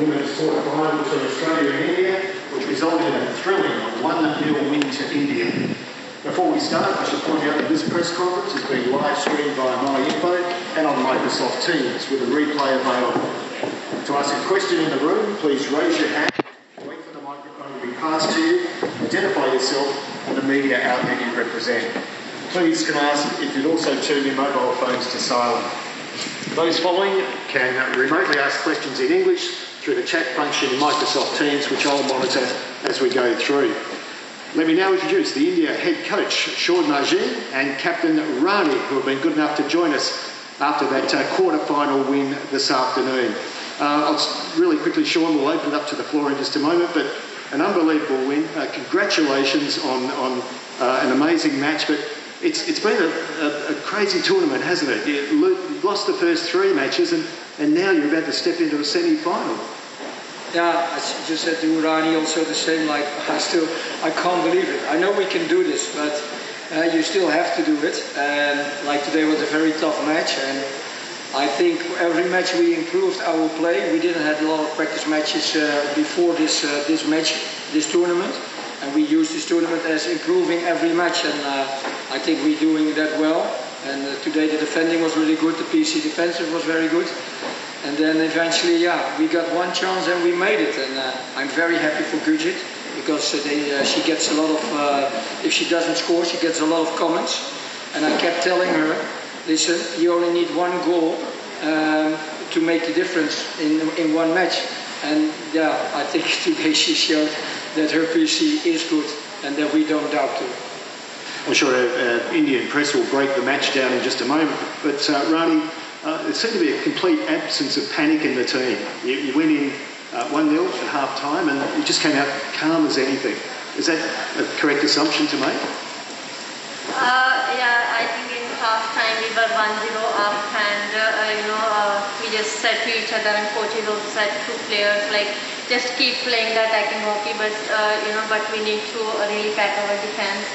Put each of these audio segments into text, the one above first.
women's quarter-final between Australia and India, which resulted in a thrilling 1-0 win to India. Before we start, I should point out that this press conference is being live streamed via MyInfo and on Microsoft Teams with a replay available. To ask a question in the room, please raise your hand, wait for the microphone to be passed to you, identify yourself and the media outlet you represent. Please can I ask if you'd also turn your mobile phones to silent. Those following can remotely ask questions in English through the chat function in Microsoft Teams, which I'll monitor as we go through. Let me now introduce the India head coach, Sean Margin, and Captain Rani, who have been good enough to join us after that quarter-final win this afternoon. I'll really quickly, Sean, we'll open it up to the floor in just a moment, but an unbelievable win. Congratulations on an amazing match, but it's been a crazy tournament, hasn't it? You lost the first 3 matches and now you're about to step into a semi-final. Yeah, I just said to Rani also the same, like I can't believe it. I know we can do this, but you still have to do it. And like today was a very tough match, and I think every match we improved our play. We didn't have a lot of practice matches before this tournament, and we used this tournament as improving every match, and I think we're doing that well. And today the defending was really good, the PC defensive was very good. And then eventually, yeah, we got one chance and we made it. And I'm very happy for Gurjit because she gets a lot of, if she doesn't score, she gets a lot of comments. And I kept telling her, listen, you only need 1 goal to make the difference in one match. And yeah, I think today she showed that her PC is good and that we don't doubt her. I'm sure Indian press will break the match down in just a moment. But Rani, there seemed to be a complete absence of panic in the team. You went in 1-0 at half-time and you just came out calm as anything. Is that a correct assumption to make? Yeah, I think in half-time we were 1-0 up and, we just said to each other, and coaches also said to players, like, just keep playing the attacking hockey, but but we need to really pack our defense.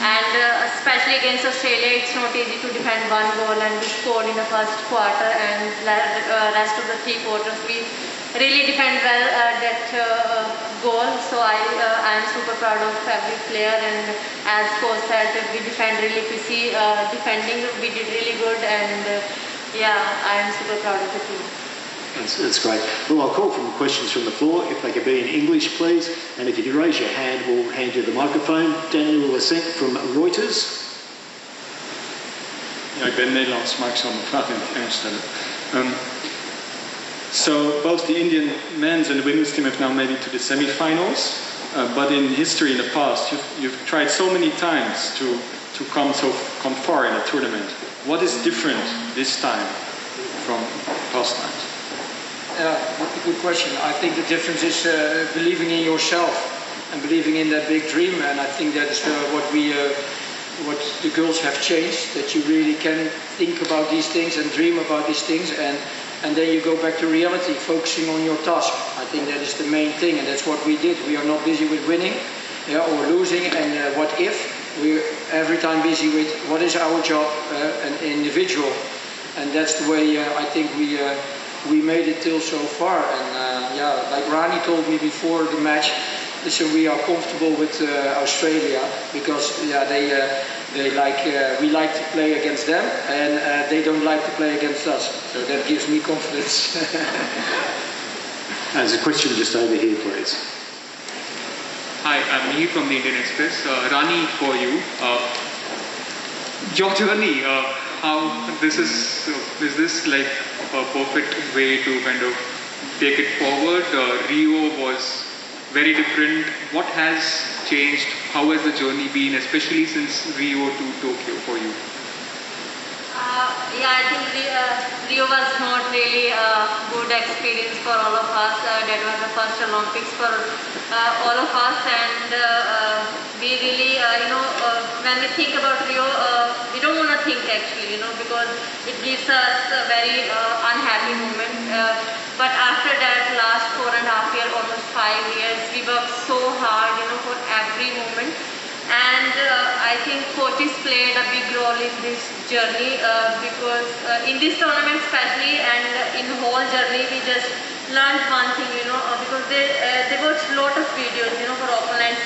And especially against Australia, it's not easy to defend 1 goal, and we scored in the first quarter, and rest of the 3 quarters we really defend well that goal. So I am super proud of every player, and as coach said, we defend really PC defending. We did really good, and yeah, I am super proud of the team. That's great. Well, I'll call for questions from the floor, if they could be in English, please. And if you could raise your hand, we'll hand you the microphone. Daniel Lassent from Reuters. Ja, ik ben Nederlands, maar ik zal mijn vraag in het Engels stellen. So both the Indian men's and the women's team have now made it to the semi-finals, but in history in the past, you've tried so many times to come far in a tournament. What is different this time from past times? Yeah, good question. I think the difference is believing in yourself and believing in that big dream, and I think that is what the girls have changed, that you really can think about these things and dream about these things, and then you go back to reality, focusing on your task. I think that is the main thing, and that's what we did. We are not busy with winning or losing and what if. We're every time busy with what is our job, an individual, and that's the way I think we made it till so far. And yeah, like Rani told me before the match, listen, we are comfortable with Australia because yeah, we like to play against them, and they don't like to play against us. So that gives me confidence. There's a question just over here, please. Hi, I'm Mihir from the Indian Express. Rani, for you. Your journey, how is this like a perfect way to kind of take it forward? Rio was very different. What has changed? How has the journey been, especially since Rio to Tokyo for you? Yeah, I think Rio was not really a good experience for all of us. That was the first Olympics for all of us, and we really, when we think about Rio, we don't want to think actually, because it gives us a very unhappy moment. But after that, last 4.5 years, almost 5 years, we worked so hard, for every moment. And I think coaches played a big role in this journey because in this tournament especially, and in the whole journey, we just learned one thing they watch a lot of videos, for opponents.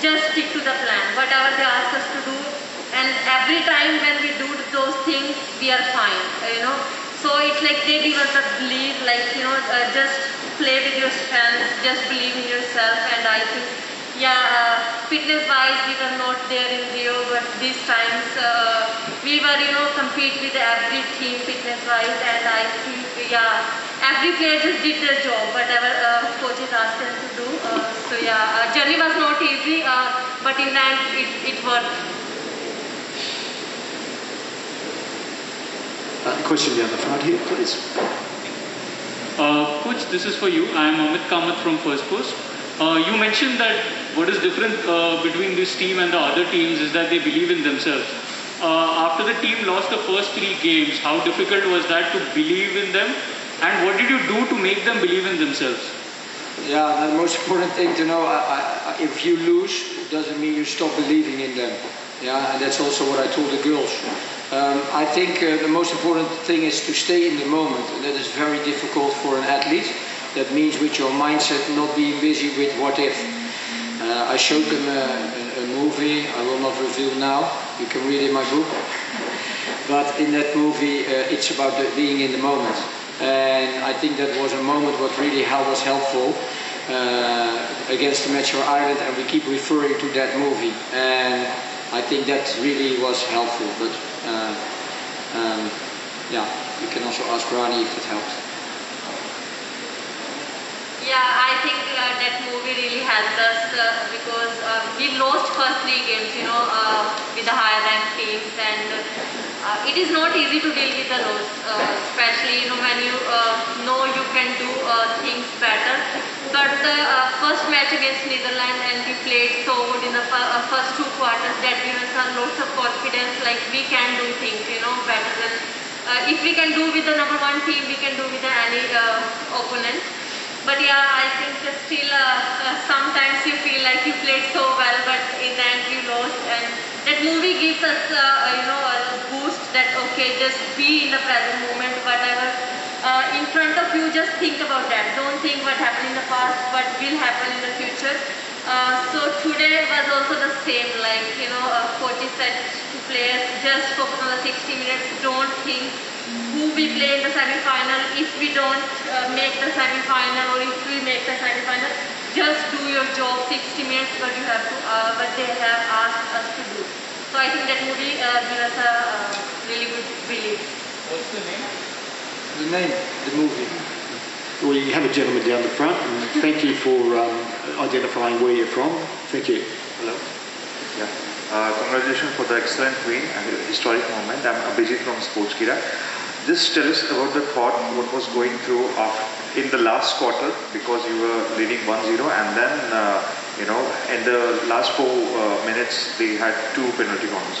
Just stick to the plan, whatever they ask us to do, and every time when we do those things, we are fine, So it's like they give us the belief, just play with your strength, just believe in yourself, and I think, fitness-wise, we were not there in Rio, but these times we were, compete with every team fitness-wise, and I think, every player just did their job, whatever coaches asked them to do. Journey was not easy, but in the end, it worked. Question down the front here, please. Coach, this is for you. I am Amit Kamath from First Post. You mentioned that what is different between this team and the other teams is that they believe in themselves. After the team lost the first 3 games, how difficult was that to believe in them? And what did you do to make them believe in themselves? Yeah, the most important thing to know, if you lose, it doesn't mean you stop believing in them. Yeah, and that's also what I told the girls. I think the most important thing is to stay in the moment, and that is very difficult for an athlete. That means with your mindset not being busy with what if. I showed them a movie, I will not reveal now, you can read in my book. But in that movie it's about being in the moment. And I think that was a moment what really was helpful against the match for Ireland, and we keep referring to that movie. And I think that really was helpful. But you can also ask Rani if it helped. Yeah, I think that movie really helped us because we lost first 3 games, with the higher ranked teams, and it is not easy to deal with the loss, especially when you know you can do things better. But the first match against Netherlands, and we played so good in the first 2 quarters, that gave us lots of confidence, like we can do things, better than if we can do with the number 1 team, we can do with any opponent. But I think still sometimes you feel like you played so well, but in the end you lost. And that movie gives us, a boost that, okay, just be in the present moment, whatever in front of you, just think about that. Don't think what happened in the past, what will happen in the future. So today was also the same, coaches said to players, just focus on the 60 minutes, don't think who we play in the semi-final. If we don't make the semi-final, or if we make the semi-final, just do your job, 60 minutes, what you have to, what they have asked us to do. So I think that movie gave us a really good belief. What's the name? The name, the movie. Well, you have a gentleman down the front, and thank you for identifying where you're from. Thank you. Hello. Yeah. Congratulations for the excellent win and historic moment. I'm Abhijit from Sportskira. Just tell us about the thought, what was going through in the last quarter, because you were leading 1-0, and then in the last 4 minutes they had 2 penalty corners.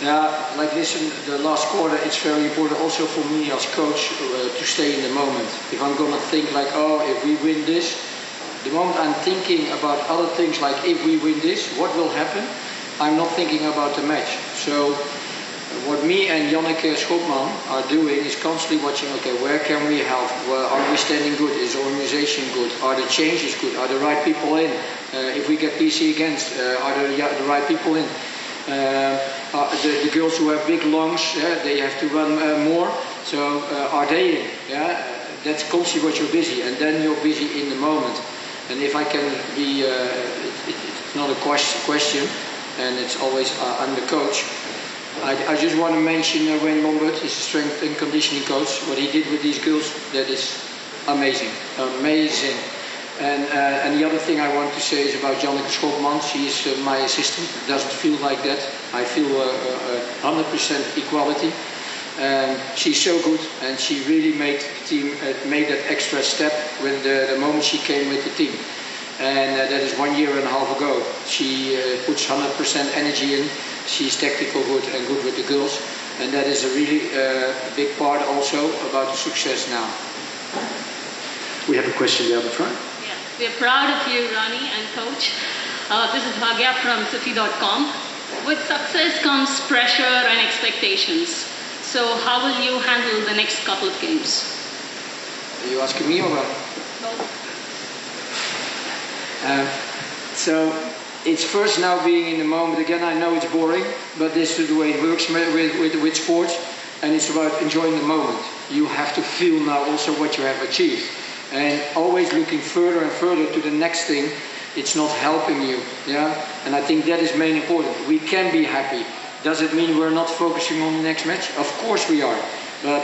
Yeah, like listen, the last quarter, it's very important also for me as coach to stay in the moment. If I'm gonna think like, oh, if we win this, the moment I'm thinking about other things like if we win this, what will happen? I'm not thinking about the match. So what me and Janneke Schopman are doing is constantly watching, okay, where can we help? Are we standing good? Is the organization good? Are the changes good? Are the right people in? If we get PC against, are the right people in? The girls who have big lungs, they have to run more. So are they in? Yeah, that's constantly what you're busy, and then you're busy in the moment. And if I can be, it's not a question, and it's always I'm the coach. I just want to mention Wayne Lombard, he's a strength and conditioning coach. What he did with these girls, that is amazing, amazing. And the other thing I want to say is about Janneke Schopman. She is my assistant. It doesn't feel like that. I feel 100% equality. She's so good, and she really made the team made that extra step when the moment she came with the team. And that is 1.5 years ago. She puts 100% energy in. She's tactical good and good with the girls, and that is a really big part also about the success now. We have a question down the front. Yeah, we're proud of you, Rani and Coach. This is Bhagya from Sify.com. With success comes pressure and expectations. So how will you handle the next couple of games? Are you asking me or Rani? Both. So it's first now being in the moment. Again, I know it's boring, but this is the way it works with sports, and it's about enjoying the moment. You have to feel now also what you have achieved, and always looking further and further to the next thing. It's not helping you, yeah. And I think that is main important. We can be happy. Does it mean we're not focusing on the next match? Of course we are, but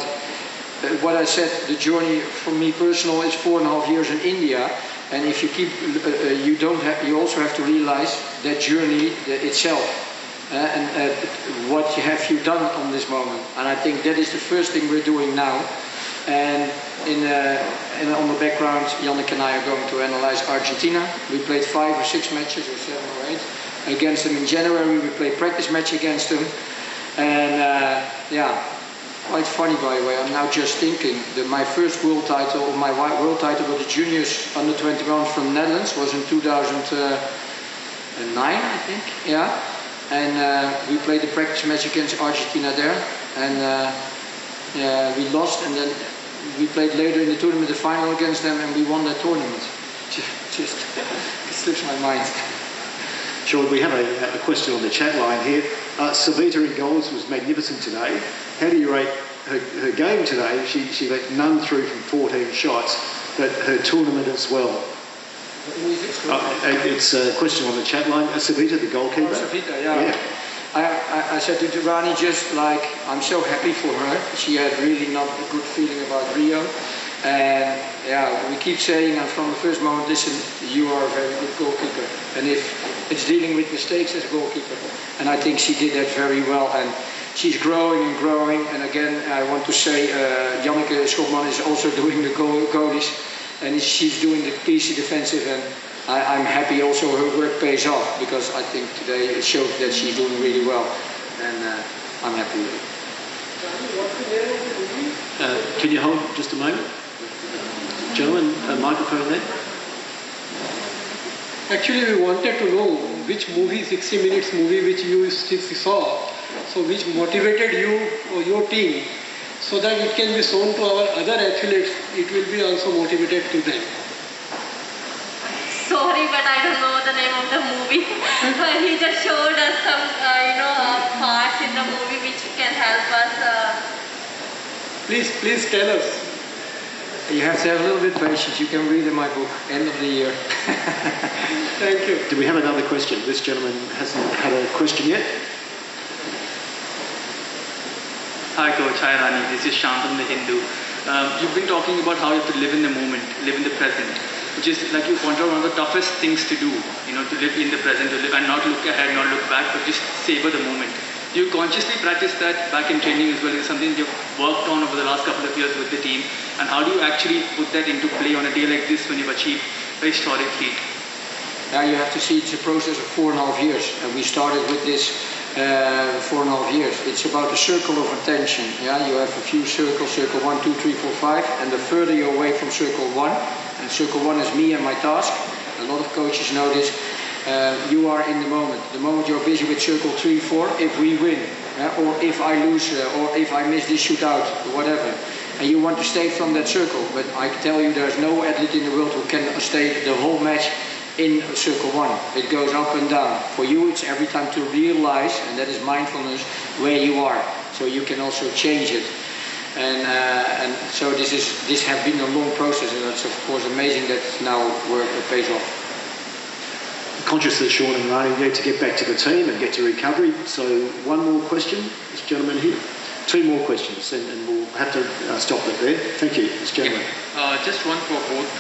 what I said, the journey for me personal is 4.5 years in India. And if you keep, you also have to realize that journey itself, and what have you done on this moment. And I think that is the first thing we're doing now. And on the background, Yannick and I are going to analyze Argentina. We played 5 or 6 matches, or 7 or 8 against them in January. We played practice match against them, and yeah. Quite funny, by the way. I'm now just thinking that my first world title, or my world title with the juniors under 21 from the Netherlands, was in 2009, I think. Yeah, and we played the practice match against Argentina there, and yeah, we lost. And then we played later in the tournament, the final against them, and we won that tournament. Just it slips my mind. Sure, we have a question on the chat line here. Savita in goals was magnificent today. How do you rate her game today? She let none through from 14 shots, but her tournament as well. It's a question on the chat line. Savita, the goalkeeper. Oh, Savita, yeah. I said to Rani, just like, I'm so happy for her. She had really not a good feeling about Rio. And yeah, we keep saying, and from the first moment, listen, you are a very good goalkeeper. And if it's dealing with mistakes as a goalkeeper, and I think she did that very well. And she's growing and growing. And again, I want to say, Janneke Schopman is also doing the goalies, and she's doing the PC defensive. And I'm happy also her work pays off, because I think today it showed that she's doing really well, and I'm happy with it. Can you hold just a moment? Gentlemen, a microphone there. Actually, we wanted to know which movie, 60 minutes movie, which you saw, so which motivated you or your team, so that it can be shown to our other athletes, it will be also motivated to them. Sorry, but I don't know the name of the movie. He just showed us some, parts in the movie which can help us. Please tell us. You have to have a little bit of patience. You can read in my book, end of the year. Thank you. Do we have another question? This gentleman hasn't had a question yet. Hi Coach, hi Rani, this is Shyam from The Hindu. You've been talking about how you have to live in the moment, live in the present, which is, like you pointed out, one of the toughest things to do, to live in the present, to live and not look ahead, not look back, but just savor the moment. Do you consciously practice that back in training as well? Is it something you've worked on over the last couple of years with the team? And how do you actually put that into play on a day like this when you've achieved a historic feat? Yeah, you have to see it's a process of 4.5 years, and we started with this 4.5 years. It's about a circle of attention. Yeah, you have a few circles, circle 1, 2, 3, 4, 5, and the further you're away from circle 1, and circle 1 is me and my task. A lot of coaches know this. You are in the moment. The moment you're busy with circle 3, 4, if we win, or if I lose, or if I miss this shootout, or whatever. And you want to stay from that circle. But I can tell you there's no athlete in the world who can stay the whole match in circle 1. It goes up and down. For you, it's every time to realize, and that is mindfulness, where you are. So you can also change it. And so this has been a long process, and it's of course amazing that now work pays off. Conscious that Sean and Rani need to get back to the team and get to recovery. So one more question, this gentleman here. 2 more questions, and we'll have to stop it there. Thank you, this gentleman. Just one for both.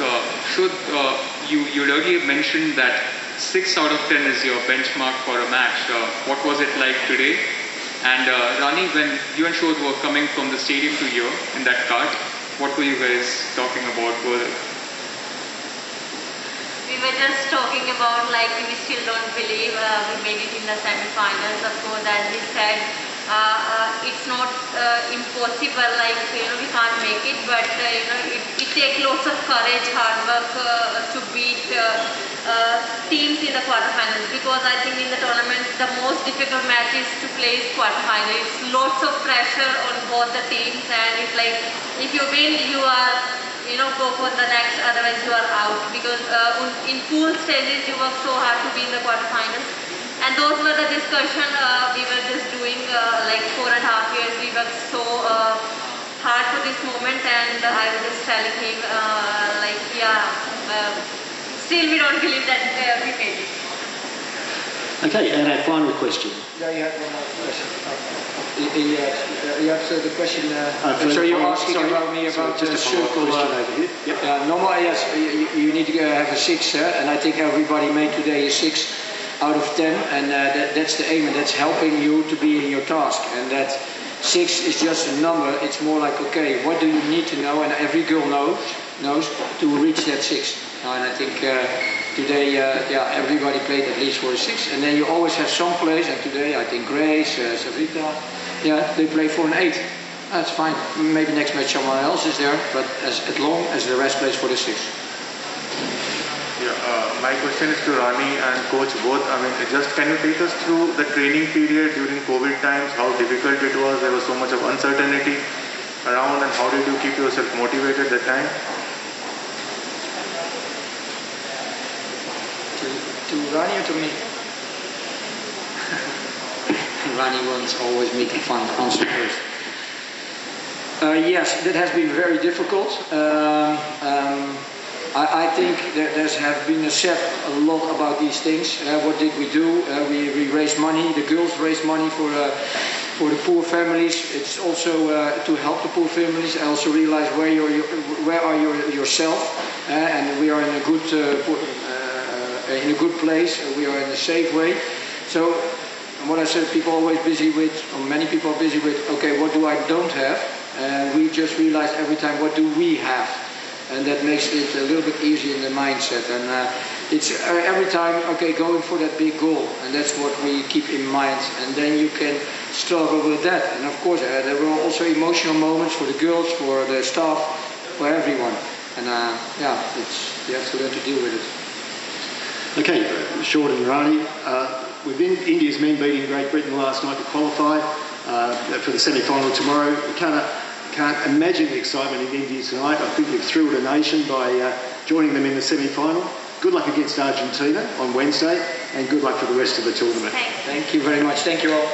You earlier mentioned that 6 out of 10 is your benchmark for a match. What was it like today? And Rani, when you and Shod were coming from the stadium to here in that cart, what were you guys talking about? We were just talking about, like, we still don't believe we made it in the semi-finals. Of course, as we said, it's not impossible, like, we can't make it, but it takes lots of courage, hard work to beat teams in the quarterfinals, because I think in the tournament the most difficult match is to play is quarterfinal. It's lots of pressure on both the teams, and it's like if you win, you are go for the next, otherwise you are out, because in pool stages you work so hard to be in the quarterfinals. And those were the discussion we were just doing like 4.5 years. We worked so hard for this moment, and I was just telling him like, yeah, still we don't believe that we made it. Okay, and our final question. Yeah, you have one more question. You have the question. So you're asking about me about the circle. Over here. Yep. Normally, yes, you need to have a 6, and I think everybody made today a 6 out of 10, and that's the aim, and that's helping you to be in your task. And that 6 is just a number. It's more like, okay, what do you need to know? And every girl knows to reach that 6. And I think today, everybody played at least for a 6. And then you always have some plays, and today I think Grace, Savita, they play for an 8. That's fine. Maybe next match someone else is there, but as long as the rest plays for the 6. My question is to Rani and coach both. I mean, just can you take us through the training period during COVID times, how difficult it was? There was so much of uncertainty around, and how did you keep yourself motivated at that time? To Rani or to me? Rani wants always me to find answer first. Yes, that has been very difficult. I think there has been said a lot about these things. What did we do? We raised money. The girls raised money for the poor families. It's also to help the poor families. I also realized where are you yourself, and we are in a good place. We are in a safe way. So what I said, people are always busy with, or many people are busy with, okay, what do I don't have? And we just realized every time, what do we have? And that makes it a little bit easier in the mindset. And it's every time, okay, going for that big goal. And that's what we keep in mind. And then you can struggle with that. And of course, there were also emotional moments for the girls, for the staff, for everyone. And you have to learn to deal with it. Okay, Sean and Rani, with India's men beating Great Britain last night to qualify for the semi-final tomorrow, we can't imagine the excitement in India tonight. I think you've thrilled a nation by joining them in the semi-final. Good luck against Argentina on Wednesday, and good luck for the rest of the tournament. Thanks. Thank you very much. Thank you all.